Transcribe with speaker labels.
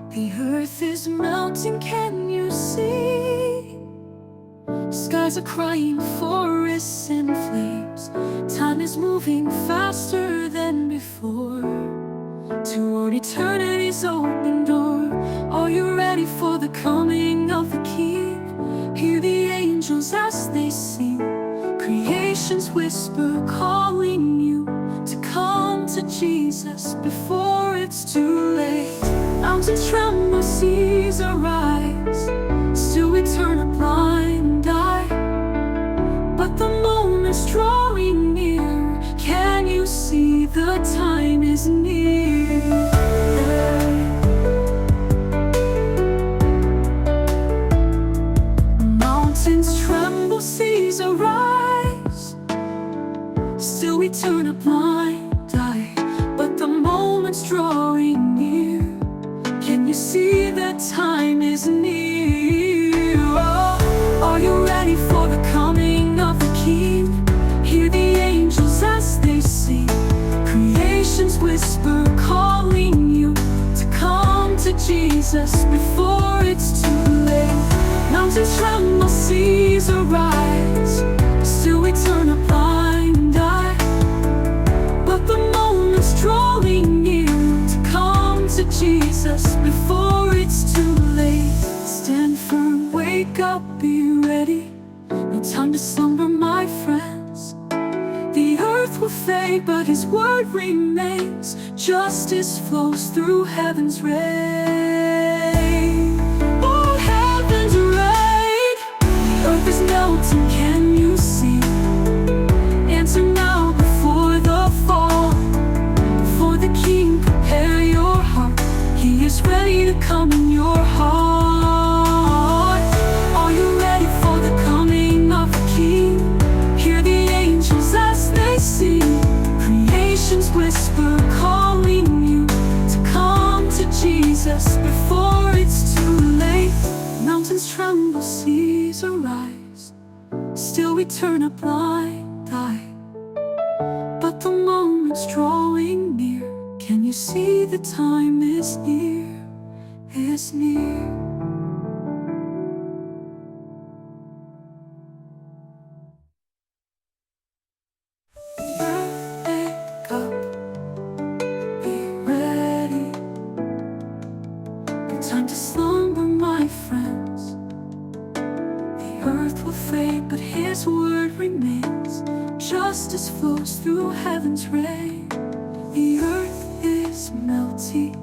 Speaker 1: The earth is melting, can you see? Skies are crying, forests in flames. Time is moving faster than before, toward eternity's open door. Are you ready for the coming of the King? Hear the angels as they sing. Creations whisper, calling you to come to Jesus before it's too late. Mountains tremble, seas arise, still we turn a blind eye. But the moment's drawing near, can you see the time is near? Mountains tremble, seas arise, still we turn a blind eye. But the moment's drawing near, can you see that time is near? Oh, are you ready for the coming of the King? Hear the angels as they sing. Creations whisper, calling you to come to Jesus before it's too late. Mountains tremble, seas arise, still we turn a blind eye. But the moment's drawing near to come to Jesus before it's too late. Stand firm, wake up, be ready. No time to slumber, my friends. The earth will fade, but His word remains. Justice flows through heaven's rain. Oh, heaven's rain. The earth is melting, can you see? Answer now before the fall. For the King, prepare your heart. He is ready to come in your heart. Are you ready for the coming of the King? Hear the angels as they sing. Creations whisper, calling you to come to Jesus before it's too late. Mountains tremble, seas arise, still we turn a blind eye. But the moment's drawing near, can you see the time is near, is near? Wake up, be ready. No time to slumber, my friends. The earth will fade, but His word remains. Justice flows through heaven's rain. The earth is melting,